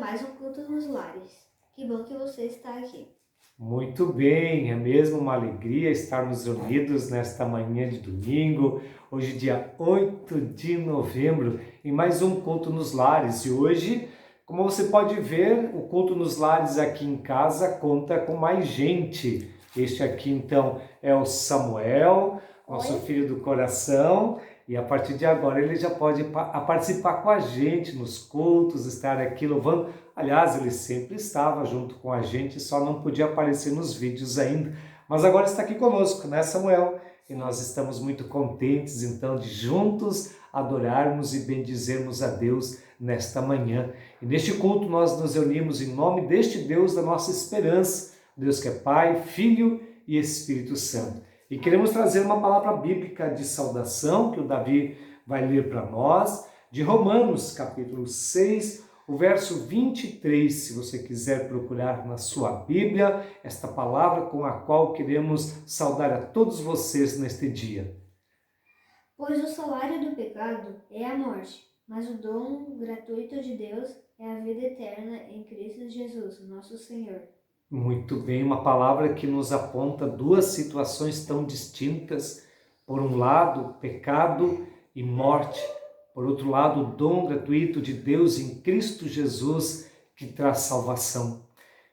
mais um Culto nos Lares. Que bom que você está aqui. Muito bem, é mesmo uma alegria estarmos unidos nesta manhã de domingo, hoje dia 8 de novembro, em mais um Culto nos Lares. E hoje, como você pode ver, o Culto nos Lares aqui em casa conta com mais gente. Este aqui então é o Samuel, nosso filho do coração, e a partir de agora ele já pode participar com a gente nos cultos, estar aqui louvando. Aliás, ele sempre estava junto com a gente, só não podia aparecer nos vídeos ainda. Mas agora está aqui conosco, né, Samuel? E nós estamos muito contentes, então, de juntos adorarmos e bendizermos a Deus nesta manhã. E neste culto nós nos reunimos em nome deste Deus da nossa esperança, Deus que é Pai, Filho e Espírito Santo. E queremos trazer uma palavra bíblica de saudação que o Davi vai ler para nós, de Romanos, capítulo 6, o verso 23, se você quiser procurar na sua Bíblia, esta palavra com a qual queremos saudar a todos vocês neste dia. Pois o salário do pecado é a morte, mas o dom gratuito de Deus é a vida eterna em Cristo Jesus, nosso Senhor. Muito bem, uma palavra que nos aponta duas situações tão distintas. Por um lado, pecado e morte. Por outro lado, o dom gratuito de Deus em Cristo Jesus que traz salvação.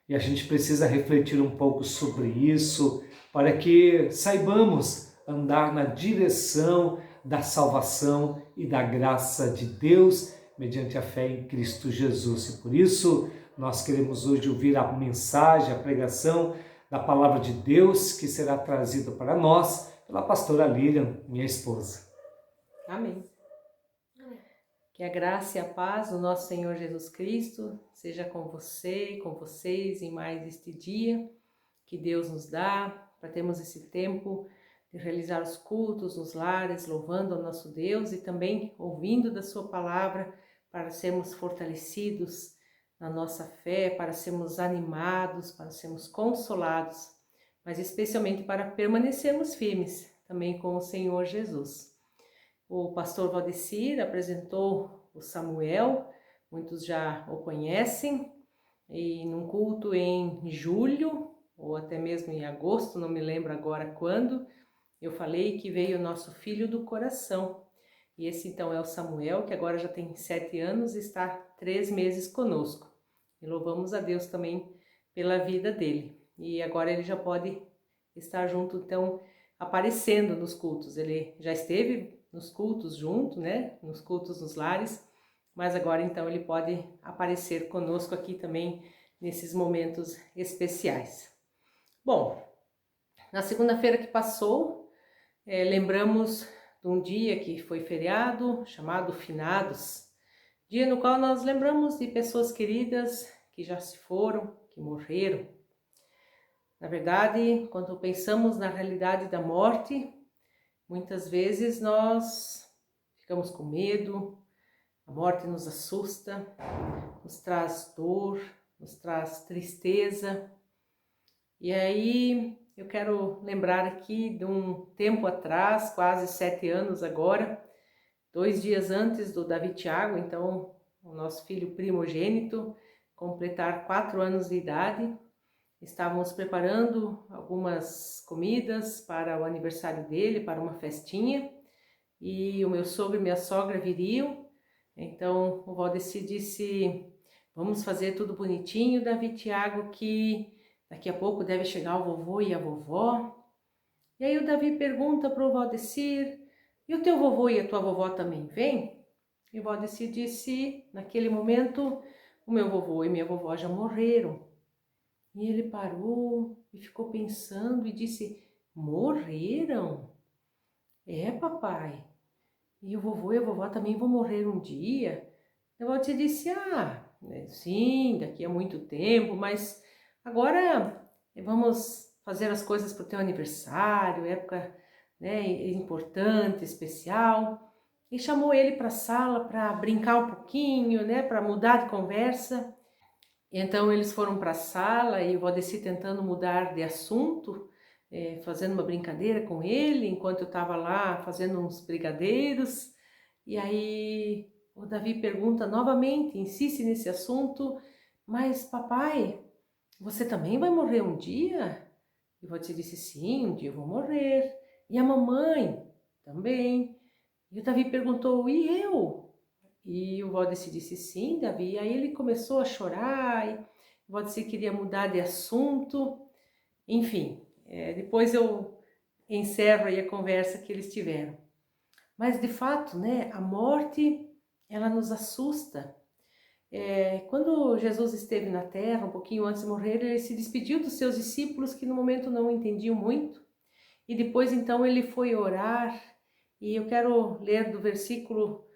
E a gente precisa refletir um pouco sobre isso para que saibamos andar na direção da salvação e da graça de Deus mediante a fé em Cristo Jesus. E por isso nós queremos hoje ouvir a mensagem, a pregação da palavra de Deus que será trazida para nós pela pastora Lilian, minha esposa. Amém. Que a graça e a paz do nosso Senhor Jesus Cristo seja com você, com vocês em mais este dia que Deus nos dá para termos esse tempo de realizar os cultos nos lares, louvando ao nosso Deus e também ouvindo da sua palavra para sermos fortalecidos na nossa fé, para sermos animados, para sermos consolados, mas especialmente para permanecermos firmes também com o Senhor Jesus. O pastor Valdecir apresentou o Samuel, muitos já o conhecem, e num culto em julho, ou até mesmo em agosto, não me lembro agora quando, eu falei que veio o nosso filho do coração. E esse então é o Samuel, que agora já tem 7 anos e está 3 meses conosco. E louvamos a Deus também pela vida dele. E agora ele já pode estar junto, então, aparecendo nos cultos. Ele já esteve nos cultos junto, né? Nos cultos nos lares, mas agora então ele pode aparecer conosco aqui também nesses momentos especiais. Bom, na segunda-feira que passou, lembramos de um dia que foi feriado, chamado Finados, dia no qual nós lembramos de pessoas queridas que já se foram, que morreram. Na verdade, quando pensamos na realidade da morte, muitas vezes nós ficamos com medo, a morte nos assusta, nos traz dor, nos traz tristeza. E aí eu quero lembrar aqui de um tempo atrás, quase 7 anos agora, 2 dias antes do Davi Thiago, então o nosso filho primogênito, completar 4 anos de idade. Estávamos preparando algumas comidas para o aniversário dele, para uma festinha, e o meu sogro e minha sogra viriam. Então o Valdecir disse: vamos fazer tudo bonitinho, Davi Thiago, que daqui a pouco deve chegar o vovô e a vovó. E aí o Davi pergunta para o Valdecir: e o teu vovô e a tua vovó também vêm? E o Valdecir disse: naquele momento o meu vovô e minha vovó já morreram. E ele parou e ficou pensando e disse: morreram? É, papai. E o vovô e a vovó também vão morrer um dia? E o Valdecir disse: sim, daqui a muito tempo, mas agora vamos fazer as coisas para o teu aniversário, época, né, importante, especial. E chamou ele para a sala para brincar um pouquinho, né, para mudar de conversa. Então eles foram para a sala e o Valdecir tentando mudar de assunto, fazendo uma brincadeira com ele, enquanto eu estava lá fazendo uns brigadeiros. E aí o Davi pergunta novamente, insiste nesse assunto: mas papai, você também vai morrer um dia? E o Valdir disse, sim, um dia eu vou morrer. E a mamãe? Também. E o Davi perguntou, e eu? E o Valdeci disse, sim, Davi. E aí ele começou a chorar, e o Valdeci queria mudar de assunto. Enfim, depois eu encerro aí a conversa que eles tiveram. Mas de fato, né, a morte, ela nos assusta. Quando Jesus esteve na terra, um pouquinho antes de morrer, ele se despediu dos seus discípulos que no momento não entendiam muito. E depois então ele foi orar, e eu quero ler do versículo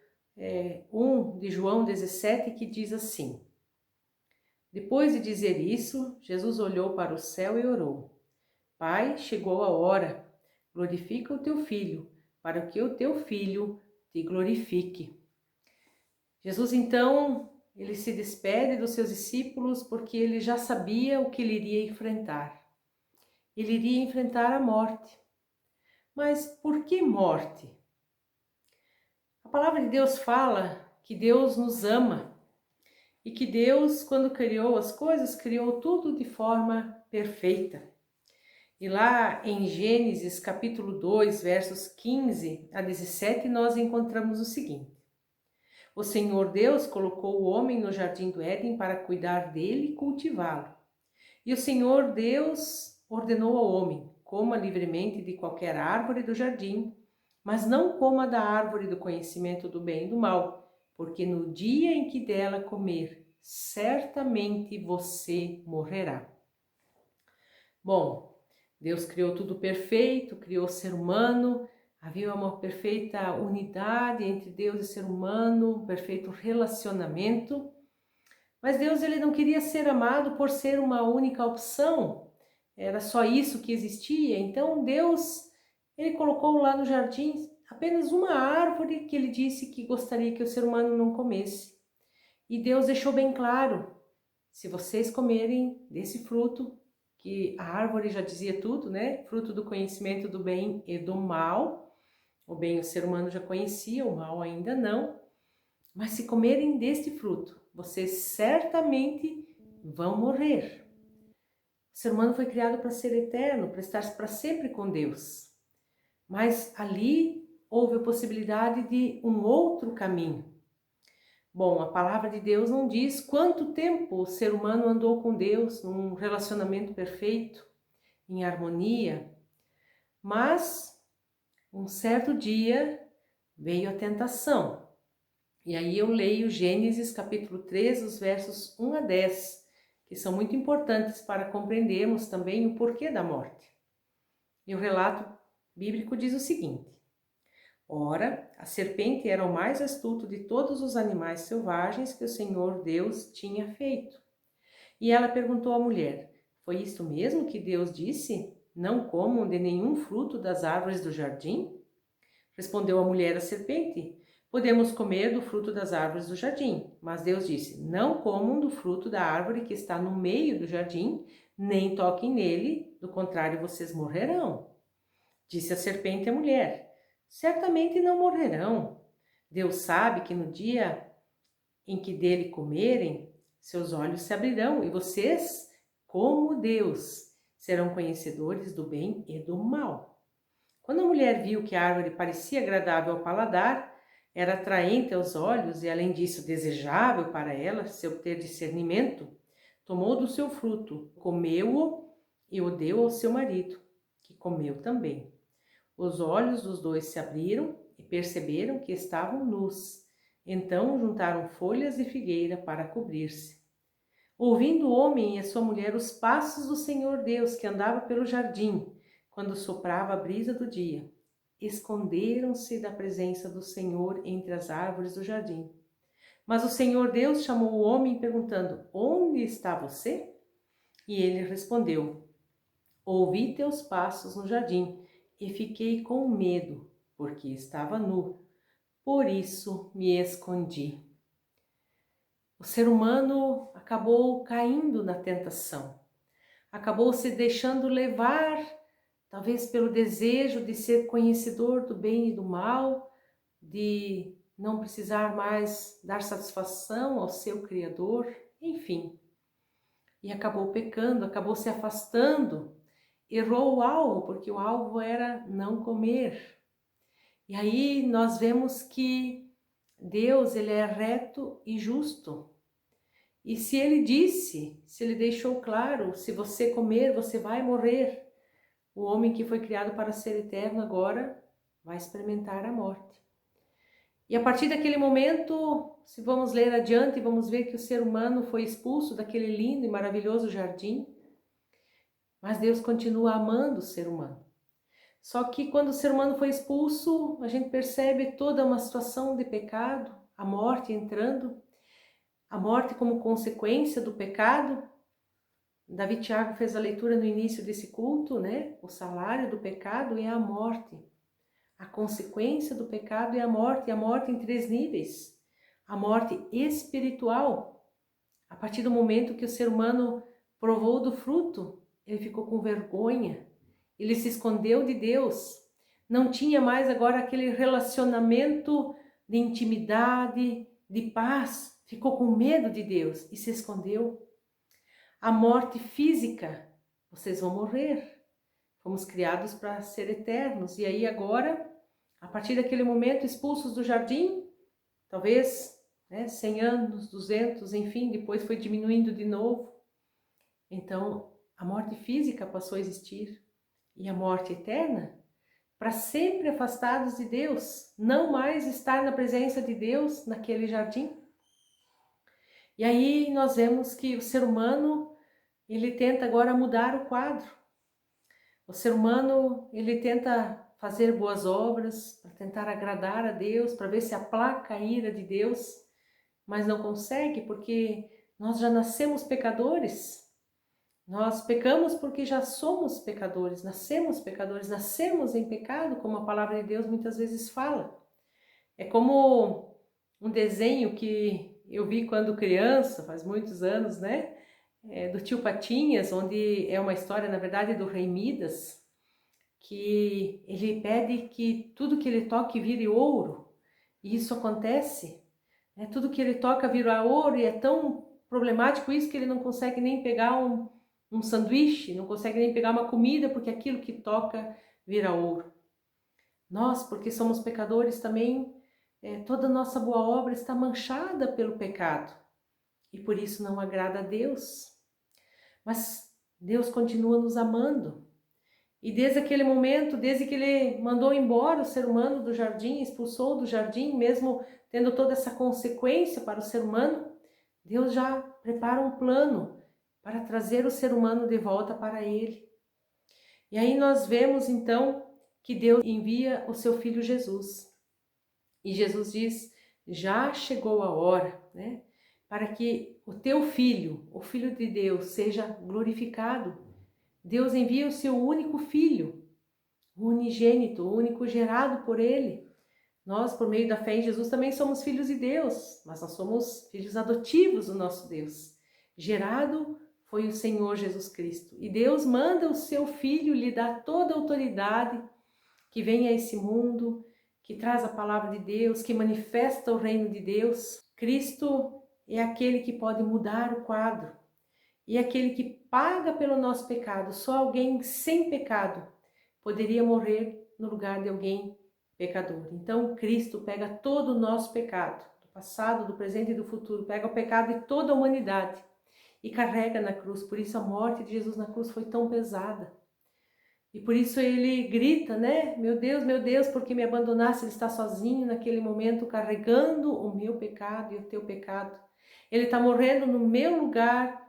1 de João 17, que diz assim: Depois de dizer isso, Jesus olhou para o céu e orou: Pai, chegou a hora, glorifica o teu filho, para que o teu filho te glorifique. Jesus então, ele se despede dos seus discípulos porque ele já sabia o que ele iria enfrentar. Ele iria enfrentar a morte. Mas por que morte? A palavra de Deus fala que Deus nos ama e que Deus, quando criou as coisas, criou tudo de forma perfeita. E lá em Gênesis capítulo 2, versos 15 a 17, nós encontramos o seguinte: O Senhor Deus colocou o homem no jardim do Éden para cuidar dele e cultivá-lo. E o Senhor Deus ordenou ao homem: coma livremente de qualquer árvore do jardim, mas não coma da árvore do conhecimento do bem e do mal, porque no dia em que dela comer, certamente você morrerá. Bom, Deus criou tudo perfeito, criou o ser humano, havia uma perfeita unidade entre Deus e ser humano, um perfeito relacionamento. Mas Deus, ele não queria ser amado por ser uma única opção, era só isso que existia. Então Deus, ele colocou lá no jardim apenas uma árvore que ele disse que gostaria que o ser humano não comesse. E Deus deixou bem claro: se vocês comerem desse fruto, que a árvore já dizia tudo, né? Fruto do conhecimento do bem e do mal. O bem o ser humano já conhecia, o mal ainda não. Mas se comerem deste fruto, vocês certamente vão morrer. O ser humano foi criado para ser eterno, para estar para sempre com Deus. Mas ali houve a possibilidade de um outro caminho. Bom, a palavra de Deus não diz quanto tempo o ser humano andou com Deus num relacionamento perfeito, em harmonia, mas um certo dia veio a tentação. E aí eu leio Gênesis capítulo 3, os versos 1 a 10, que são muito importantes para compreendermos também o porquê da morte. E o relato bíblico diz o seguinte: Ora, a serpente era o mais astuto de todos os animais selvagens que o Senhor Deus tinha feito. E ela perguntou à mulher: Foi isto mesmo que Deus disse? Não comam de nenhum fruto das árvores do jardim? Respondeu a mulher à serpente: Podemos comer do fruto das árvores do jardim. Mas Deus disse: Não comam do fruto da árvore que está no meio do jardim, nem toquem nele, do contrário vocês morrerão. Disse a serpente à mulher: Certamente não morrerão. Deus sabe que no dia em que dele comerem, seus olhos se abrirão e vocês, como Deus, serão conhecedores do bem e do mal. Quando a mulher viu que a árvore parecia agradável ao paladar, era atraente aos olhos e, além disso, desejável para ela se obter discernimento, tomou do seu fruto, comeu-o e o deu ao seu marido, que comeu também. Os olhos dos dois se abriram e perceberam que estavam nus. Então juntaram folhas de figueira para cobrir-se. Ouvindo o homem e a sua mulher os passos do Senhor Deus que andava pelo jardim, quando soprava a brisa do dia, esconderam-se da presença do Senhor entre as árvores do jardim. Mas o Senhor Deus chamou o homem perguntando: Onde está você? E ele respondeu: Ouvi teus passos no jardim e fiquei com medo, porque estava nu. Por isso me escondi. O ser humano acabou caindo na tentação. Acabou se deixando levar, talvez pelo desejo de ser conhecedor do bem e do mal, de não precisar mais dar satisfação ao seu Criador, enfim. e acabou pecando, acabou se afastando, errou o alvo, porque o alvo era não comer. E aí nós vemos que Deus, ele é reto e justo. E se ele disse, se ele deixou claro, se você comer, você vai morrer. O homem que foi criado para ser eterno agora vai experimentar a morte. E a partir daquele momento, se vamos ler adiante, vamos ver que o ser humano foi expulso daquele lindo e maravilhoso jardim, mas Deus continua amando o ser humano. Só que quando o ser humano foi expulso, a gente percebe toda uma situação de pecado, a morte entrando, a morte como consequência do pecado. Davi Thiago fez a leitura no início desse culto, né? O salário do pecado é a morte. A consequência do pecado é a morte em 3 níveis. A morte espiritual, a partir do momento que o ser humano provou do fruto, ele ficou com vergonha, ele se escondeu de Deus, não tinha mais agora aquele relacionamento de intimidade, de paz, ficou com medo de Deus e se escondeu. A morte física, vocês vão morrer, fomos criados para ser eternos, e aí agora, a partir daquele momento, expulsos do jardim, talvez 100 anos, 200, enfim, depois foi diminuindo de novo. Então, a morte física passou a existir. E a morte eterna, para sempre afastados de Deus, não mais estar na presença de Deus naquele jardim. E aí nós vemos que o ser humano, ele tenta agora mudar o quadro. O ser humano, ele tenta fazer boas obras, para tentar agradar a Deus, para ver se aplaca a ira de Deus, mas não consegue, porque nós já nascemos pecadores. Nós pecamos porque já somos pecadores, nascemos em pecado, como a palavra de Deus muitas vezes fala. É como um desenho que eu vi quando criança, faz muitos anos, né? Do tio Patinhas, onde é uma história, na verdade, do rei Midas, que ele pede que tudo que ele toque vire ouro, e isso acontece, né? Tudo que ele toca vira ouro, e é tão problemático isso que ele não consegue nem pegar um sanduíche, não consegue nem pegar uma comida, porque aquilo que toca vira ouro. Nós, porque somos pecadores também, toda nossa boa obra está manchada pelo pecado, e por isso não agrada a Deus. Mas Deus continua nos amando. E desde aquele momento, desde que ele mandou embora o ser humano do jardim, expulsou do jardim, mesmo tendo toda essa consequência para o ser humano, Deus já prepara um plano para trazer o ser humano de volta para ele. E aí nós vemos então que Deus envia o seu filho Jesus. E Jesus diz, já chegou a hora, né? Para que o teu filho, o Filho de Deus, seja glorificado. Deus envia o seu único filho, o unigênito, o único gerado por ele. Nós, por meio da fé em Jesus, também somos filhos de Deus, mas nós somos filhos adotivos do nosso Deus. Gerado foi o Senhor Jesus Cristo. E Deus manda o seu Filho lhe dar toda a autoridade, que vem a esse mundo, que traz a palavra de Deus, que manifesta o reino de Deus. Cristo é aquele que pode mudar o quadro. E aquele que paga pelo nosso pecado. Só alguém sem pecado poderia morrer no lugar de alguém pecador. Então Cristo pega todo o nosso pecado, do passado, do presente e do futuro, pega o pecado de toda a humanidade e carrega na cruz. Por isso a morte de Jesus na cruz foi tão pesada. E por isso ele grita, né? Meu Deus, por que me abandonaste? Ele está sozinho naquele momento, carregando o meu pecado e o teu pecado. Ele está morrendo no meu lugar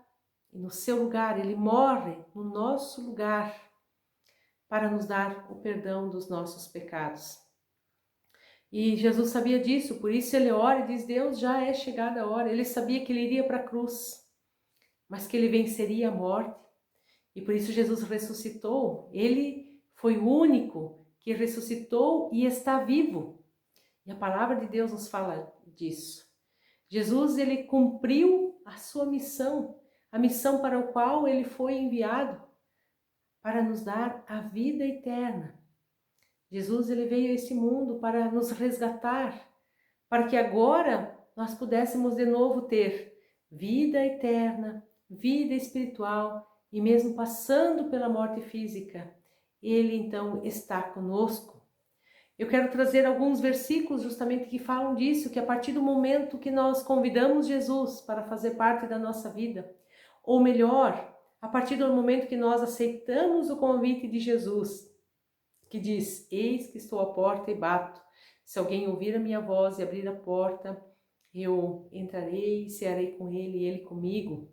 e no seu lugar. Ele morre no nosso lugar para nos dar o perdão dos nossos pecados. E Jesus sabia disso, por isso ele ora e diz, Deus, já é chegada a hora. Ele sabia que ele iria para a cruz, mas que ele venceria a morte. E por isso Jesus ressuscitou. Ele foi o único que ressuscitou e está vivo. E a palavra de Deus nos fala disso. Jesus, ele cumpriu a sua missão, a missão para a qual ele foi enviado, para nos dar a vida eterna. Jesus, ele veio a esse mundo para nos resgatar, para que agora nós pudéssemos de novo ter vida eterna, vida espiritual e mesmo passando pela morte física, Ele então está conosco. Eu quero trazer alguns versículos justamente que falam disso, que a partir do momento que nós convidamos Jesus para fazer parte da nossa vida, ou melhor, a partir do momento que nós aceitamos o convite de Jesus, que diz: eis que estou à porta e bato. Se alguém ouvir a minha voz e abrir a porta, eu entrarei e cearei com ele e ele comigo.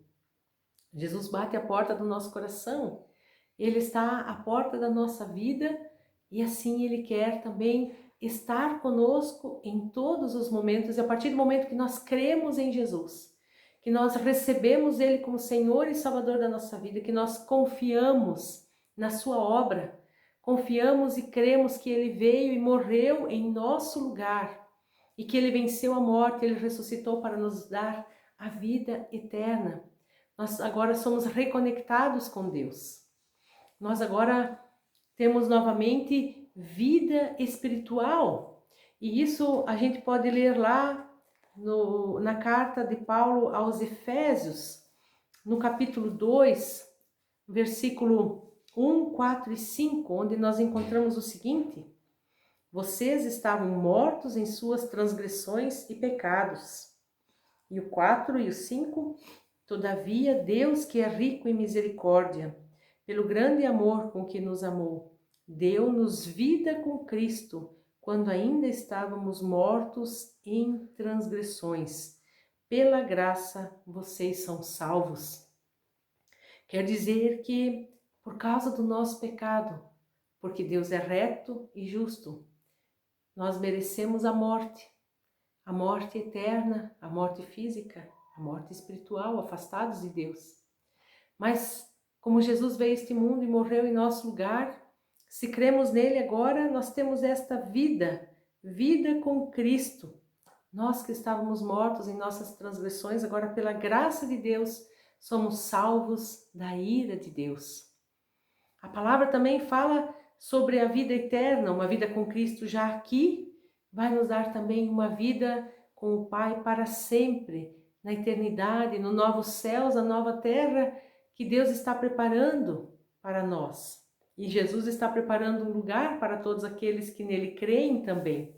Jesus bate a porta do nosso coração. Ele está à porta da nossa vida e assim Ele quer também estar conosco em todos os momentos. E a partir do momento que nós cremos em Jesus, que nós recebemos Ele como Senhor e Salvador da nossa vida, que nós confiamos na Sua obra, confiamos e cremos que Ele veio e morreu em nosso lugar e que Ele venceu a morte, Ele ressuscitou para nos dar a vida eterna. Nós agora somos reconectados com Deus. Nós agora temos novamente vida espiritual. E isso a gente pode ler lá na carta de Paulo aos Efésios, no capítulo 2, versículo 1, 4 e 5, onde nós encontramos o seguinte: vocês estavam mortos em suas transgressões e pecados. E o 4 e o 5, todavia Deus, que é rico em misericórdia, pelo grande amor com que nos amou, deu-nos vida com Cristo, quando ainda estávamos mortos em transgressões. Pela graça vocês são salvos. Quer dizer que, por causa do nosso pecado, porque Deus é reto e justo, nós merecemos a morte eterna, a morte física, a morte espiritual, afastados de Deus. Mas, como Jesus veio a este mundo e morreu em nosso lugar, se cremos nele agora, nós temos esta vida com Cristo. Nós que estávamos mortos em nossas transgressões, agora pela graça de Deus, somos salvos da ira de Deus. A palavra também fala sobre a vida eterna, uma vida com Cristo já aqui, vai nos dar também uma vida com o Pai para sempre, na eternidade, no novo céus, a nova terra que Deus está preparando para nós. E Jesus está preparando um lugar para todos aqueles que nele creem também.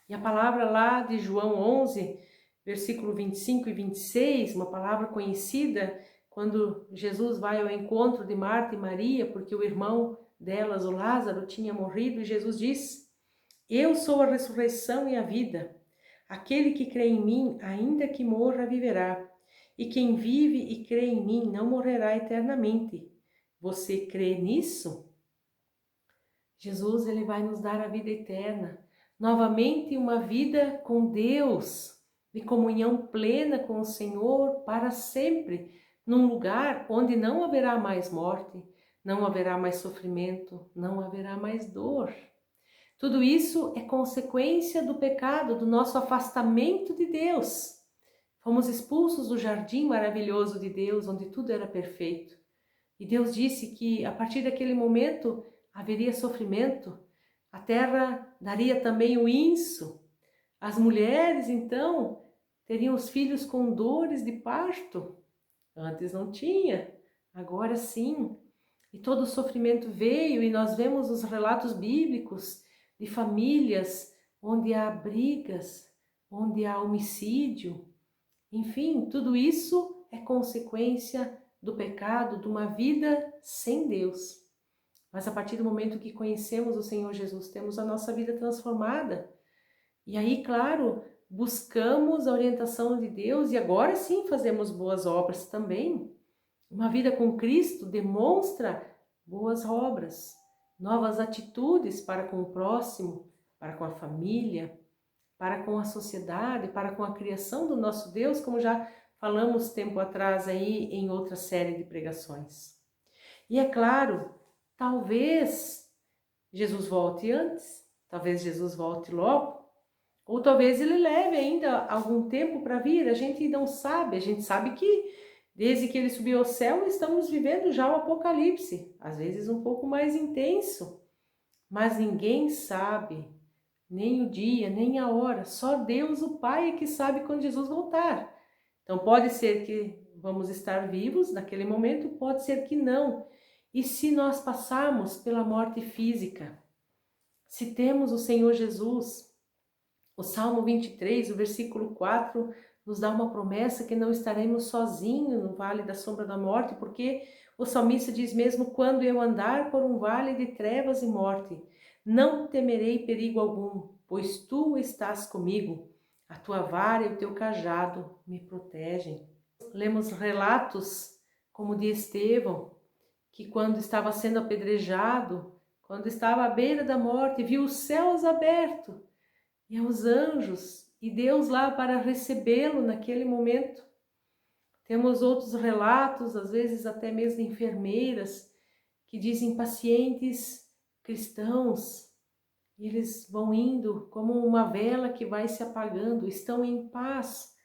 E a palavra lá de João 11, versículo 25 e 26, uma palavra conhecida, quando Jesus vai ao encontro de Marta e Maria, porque o irmão delas, o Lázaro, tinha morrido, e Jesus diz: eu sou a ressurreição e a vida. Aquele que crê em mim, ainda que morra, viverá. E quem vive e crê em mim não morrerá eternamente. Você crê nisso? Jesus, ele vai nos dar a vida eterna. Novamente uma vida com Deus, de comunhão plena com o Senhor para sempre, num lugar onde não haverá mais morte, não haverá mais sofrimento, não haverá mais dor. Tudo isso é consequência do pecado, do nosso afastamento de Deus. Fomos expulsos do jardim maravilhoso de Deus, onde tudo era perfeito. E Deus disse que a partir daquele momento haveria sofrimento, a terra daria também o inso. As mulheres, então, teriam os filhos com dores de parto. Antes não tinha, agora sim. E todo o sofrimento veio, e nós vemos os relatos bíblicos de famílias onde há brigas, onde há homicídio. Enfim, tudo isso é consequência do pecado, de uma vida sem Deus. Mas a partir do momento que conhecemos o Senhor Jesus, temos a nossa vida transformada. E aí, claro, buscamos a orientação de Deus e agora sim fazemos boas obras também. Uma vida com Cristo demonstra boas obras, novas atitudes para com o próximo, para com a família, para com a sociedade, para com a criação do nosso Deus, como já falamos tempo atrás aí em outra série de pregações. E é claro, talvez Jesus volte antes, talvez Jesus volte logo, ou talvez ele leve ainda algum tempo para vir, a gente não sabe, a gente sabe que desde que ele subiu ao céu estamos vivendo já o apocalipse, às vezes um pouco mais intenso, mas ninguém sabe, nem o dia, nem a hora, só Deus o Pai é que sabe quando Jesus voltar. Então pode ser que vamos estar vivos naquele momento, pode ser que não. E se nós passarmos pela morte física, se temos o Senhor Jesus, o Salmo 23, o versículo 4, nos dá uma promessa que não estaremos sozinhos no vale da sombra da morte, porque o salmista diz mesmo: quando eu andar por um vale de trevas e morte, não temerei perigo algum, pois tu estás comigo, a tua vara e o teu cajado me protegem. Lemos relatos como de Estevão, que quando estava sendo apedrejado, quando estava à beira da morte, viu os céus abertos e os anjos e Deus lá para recebê-lo naquele momento. Temos outros relatos, às vezes até mesmo de enfermeiras, que dizem pacientes cristãos, e eles vão indo como uma vela que vai se apagando, estão em paz,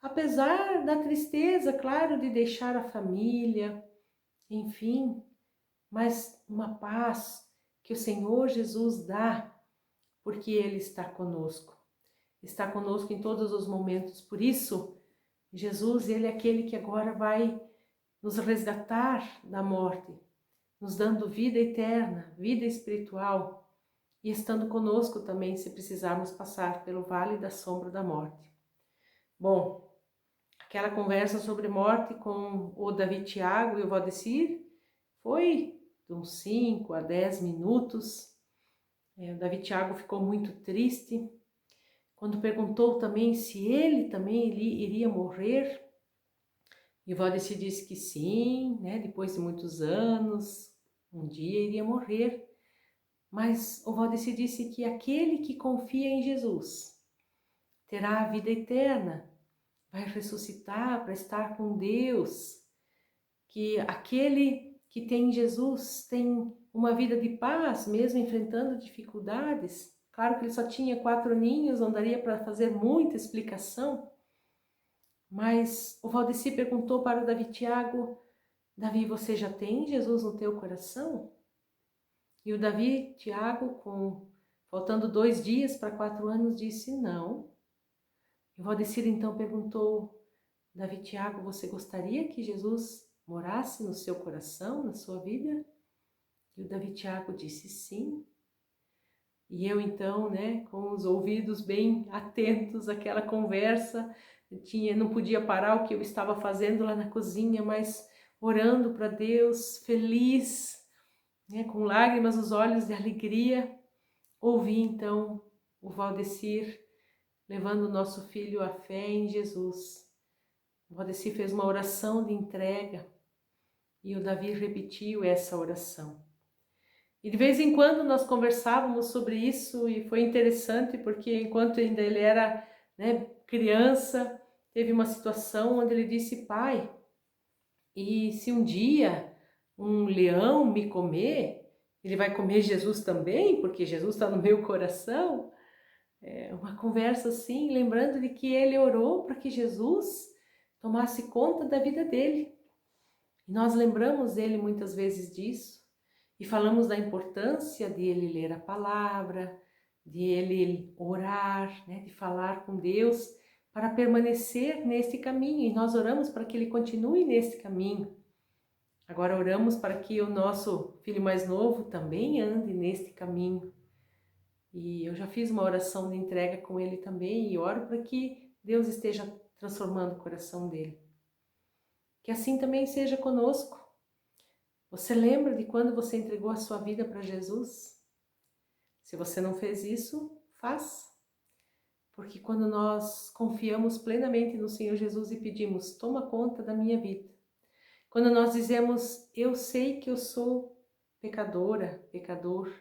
apesar da tristeza, claro, de deixar a família, enfim, mas uma paz que o Senhor Jesus dá, porque Ele está conosco em todos os momentos. Por isso, Jesus, Ele é aquele que agora vai nos resgatar da morte, nos dando vida eterna, vida espiritual, e estando conosco também se precisarmos passar pelo vale da sombra da morte. Bom, aquela conversa sobre morte com o Davi Tiago e o Valdecir foi de uns 5 a 10 minutos. O Davi Tiago ficou muito triste quando perguntou também se ele também iria morrer. E o Valdecir disse que sim, né? Depois de muitos anos, um dia iria morrer. Mas o Valdecir disse que aquele que confia em Jesus terá a vida eterna, vai ressuscitar para estar com Deus, que aquele que tem Jesus tem uma vida de paz, mesmo enfrentando dificuldades. Claro que ele só tinha 4 aninhos, não daria para fazer muita explicação, mas o Valdecir perguntou para o Davi Tiago: Davi, você já tem Jesus no teu coração? E o Davi Tiago, faltando 2 dias para 4 anos, disse não. E o Valdecir então perguntou: Davi Tiago, você gostaria que Jesus morasse no seu coração, na sua vida? E o Davi Tiago disse sim. E eu então, né, com os ouvidos bem atentos àquela conversa, não podia parar o que eu estava fazendo lá na cozinha, mas orando para Deus, feliz, né, com lágrimas nos olhos de alegria, ouvi então o Valdecir levando o nosso filho à fé em Jesus. O Valdecir fez uma oração de entrega e o Davi repetiu essa oração. E de vez em quando nós conversávamos sobre isso e foi interessante porque enquanto ainda ele era, né, criança, teve uma situação onde ele disse: pai, e se um dia um leão me comer, ele vai comer Jesus também, porque Jesus está no meu coração? Uma conversa assim, lembrando de que ele orou para que Jesus tomasse conta da vida dele. E nós lembramos ele muitas vezes disso. E falamos da importância de ele ler a palavra, de ele orar, né, de falar com Deus para permanecer neste caminho. E nós oramos para que ele continue neste caminho. Agora oramos para que o nosso filho mais novo também ande neste caminho. E eu já fiz uma oração de entrega com ele também e oro para que Deus esteja transformando o coração dele. Que assim também seja conosco. Você lembra de quando você entregou a sua vida para Jesus? Se você não fez isso, faça. Porque quando nós confiamos plenamente no Senhor Jesus e pedimos: toma conta da minha vida. Quando nós dizemos: eu sei que eu sou pecadora, pecador.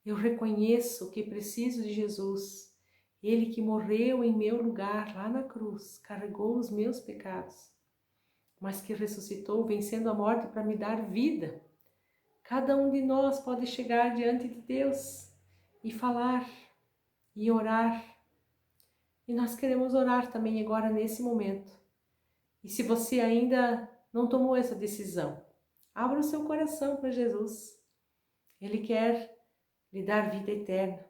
Eu reconheço que preciso de Jesus. Ele que morreu em meu lugar lá na cruz, carregou os meus pecados, mas que ressuscitou, vencendo a morte para me dar vida. Cada um de nós pode chegar diante de Deus e falar e orar. E nós queremos orar também agora nesse momento. E se você ainda não tomou essa decisão, abra o seu coração para Jesus. Ele quer lhe dar vida eterna,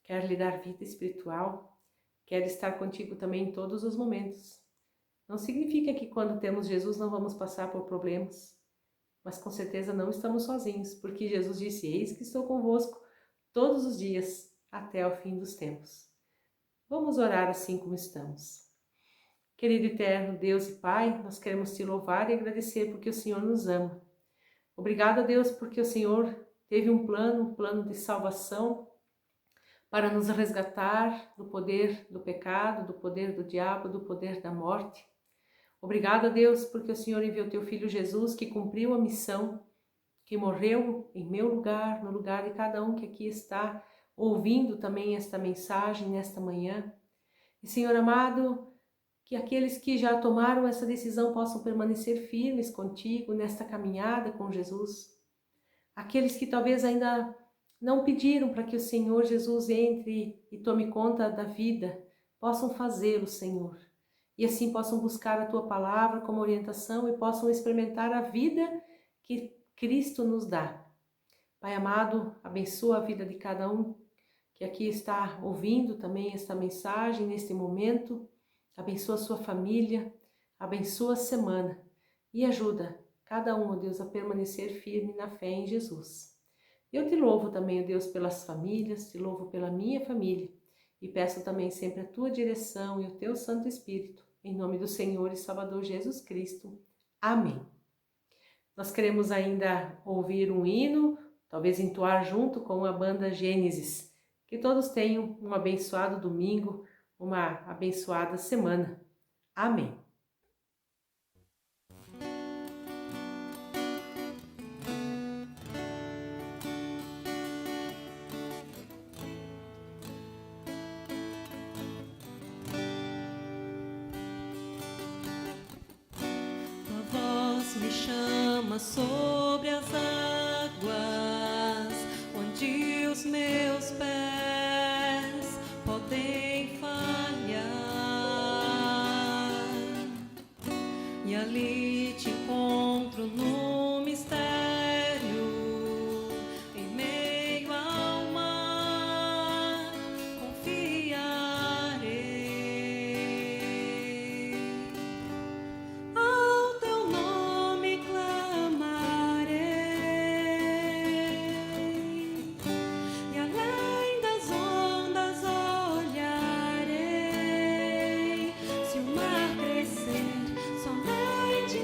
quer lhe dar vida espiritual, quer estar contigo também em todos os momentos. Não significa que quando temos Jesus não vamos passar por problemas, mas com certeza não estamos sozinhos, porque Jesus disse: eis que estou convosco todos os dias até ao fim dos tempos. Vamos orar assim como estamos. Querido eterno Deus e Pai, nós queremos te louvar e agradecer porque o Senhor nos ama. Obrigado a Deus porque o Senhor teve um plano de salvação para nos resgatar do poder do pecado, do poder do diabo, do poder da morte. Obrigado a Deus porque o Senhor enviou teu Filho Jesus, que cumpriu a missão, que morreu em meu lugar, no lugar de cada um que aqui está ouvindo também esta mensagem nesta manhã. E Senhor amado, que aqueles que já tomaram essa decisão possam permanecer firmes contigo nesta caminhada com Jesus. Aqueles que talvez ainda não pediram para que o Senhor Jesus entre e tome conta da vida, possam fazê-lo, Senhor. E assim possam buscar a Tua palavra como orientação e possam experimentar a vida que Cristo nos dá. Pai amado, abençoa a vida de cada um que aqui está ouvindo também esta mensagem neste momento. Abençoa a sua família, abençoa a semana e ajuda cada um, ó Deus, a permanecer firme na fé em Jesus. Eu te louvo também, ó Deus, pelas famílias, te louvo pela minha família e peço também sempre a tua direção e o teu Santo Espírito, em nome do Senhor e Salvador Jesus Cristo. Amém. Nós queremos ainda ouvir um hino, talvez entoar junto com a banda Gênesis. Que todos tenham um abençoado domingo, uma abençoada semana. Amém. Tua voz me chama sobre as águas, onde os meus pés podem falhar, e ali te encontro no mistério, em meio ao mar, confiarei. Ao teu nome clamarei, e além das ondas olharei. Se o mar crescer, somente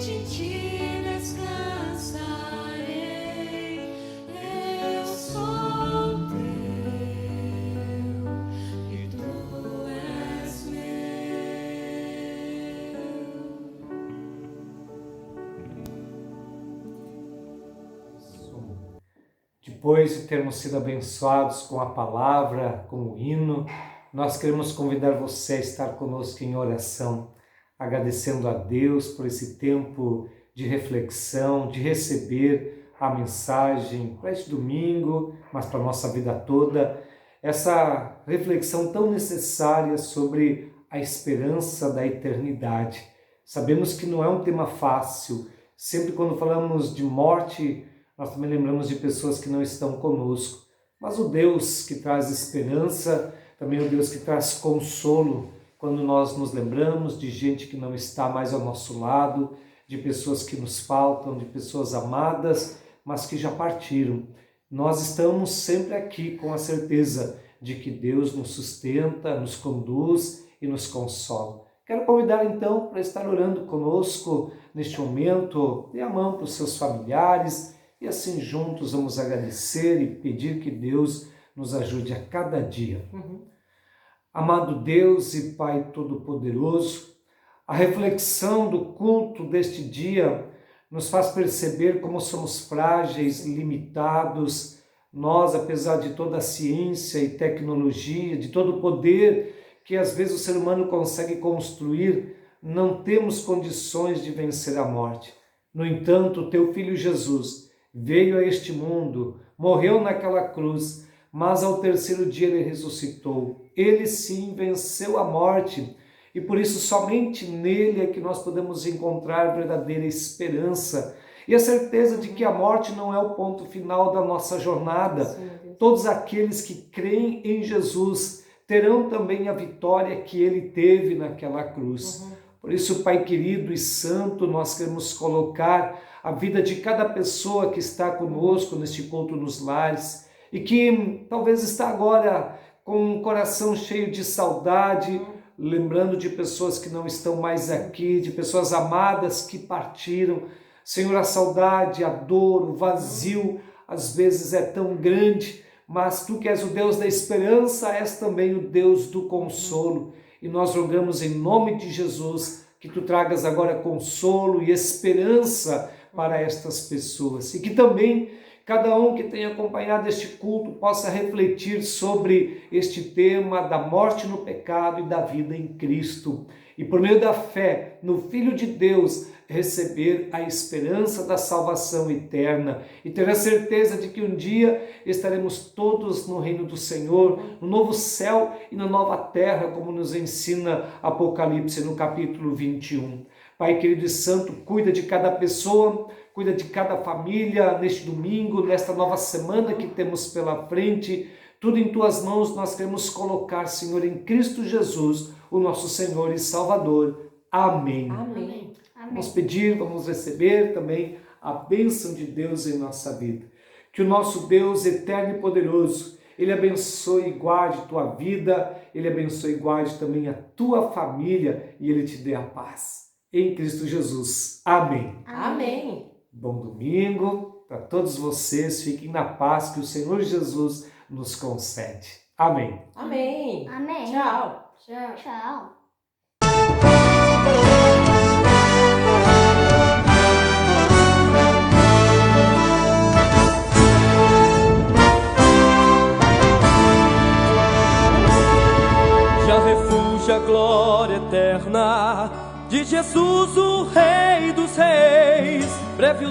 somente em ti descansarei. Eu sou teu e tu és meu. Depois de termos sido abençoados com a palavra, com o hino, nós queremos convidar você a estar conosco em oração, agradecendo a Deus por esse tempo de reflexão, de receber a mensagem para este domingo, mas para a nossa vida toda, essa reflexão tão necessária sobre a esperança da eternidade. Sabemos que não é um tema fácil, sempre quando falamos de morte, nós também lembramos de pessoas que não estão conosco, mas o Deus que traz esperança, também o Deus que traz consolo, quando nós nos lembramos de gente que não está mais ao nosso lado, de pessoas que nos faltam, de pessoas amadas, mas que já partiram. Nós estamos sempre aqui com a certeza de que Deus nos sustenta, nos conduz e nos consola. Quero convidar então para estar orando conosco neste momento, dê a mão para os seus familiares e assim juntos vamos agradecer e pedir que Deus nos ajude a cada dia. Amado Deus e Pai Todo-Poderoso, a reflexão do culto deste dia nos faz perceber como somos frágeis, limitados. Nós, apesar de toda a ciência e tecnologia, de todo o poder que às vezes o ser humano consegue construir, não temos condições de vencer a morte. No entanto, o teu Filho Jesus veio a este mundo, morreu naquela cruz, mas ao terceiro dia ele ressuscitou. Ele sim venceu a morte e por isso somente nele é que nós podemos encontrar verdadeira esperança e a certeza de que a morte não é o ponto final da nossa jornada. Todos aqueles que creem em Jesus terão também a vitória que ele teve naquela cruz. Por isso, Pai querido e santo, nós queremos colocar a vida de cada pessoa que está conosco neste culto nos lares e que talvez está agora com um coração cheio de saudade, lembrando de pessoas que não estão mais aqui, de pessoas amadas que partiram. Senhor, a saudade, a dor, o vazio, às vezes é tão grande, mas Tu que és o Deus da esperança, és também o Deus do consolo. E nós rogamos em nome de Jesus que Tu tragas agora consolo e esperança para estas pessoas. E que também cada um que tenha acompanhado este culto possa refletir sobre este tema da morte no pecado e da vida em Cristo. E por meio da fé no Filho de Deus, receber a esperança da salvação eterna e ter a certeza de que um dia estaremos todos no reino do Senhor, no novo céu e na nova terra, como nos ensina Apocalipse no capítulo 21. Pai querido e santo, cuida de cada pessoa, cuida de cada família neste domingo, nesta nova semana que temos pela frente. Tudo em Tuas mãos nós queremos colocar, Senhor, em Cristo Jesus, o nosso Senhor e Salvador. Amém. Amém. Vamos pedir, vamos receber também a bênção de Deus em nossa vida. Que o nosso Deus eterno e poderoso, Ele abençoe e guarde tua vida, Ele abençoe e guarde também a tua família e Ele te dê a paz. Em Cristo Jesus. Amém. Amém. Bom domingo para todos vocês. Fiquem na paz que o Senhor Jesus nos concede. Amém. Amém. Amém. Tchau. Tchau. Tchau. Já refúgio a glória eterna de Jesus, o Rei dos Reis. Breve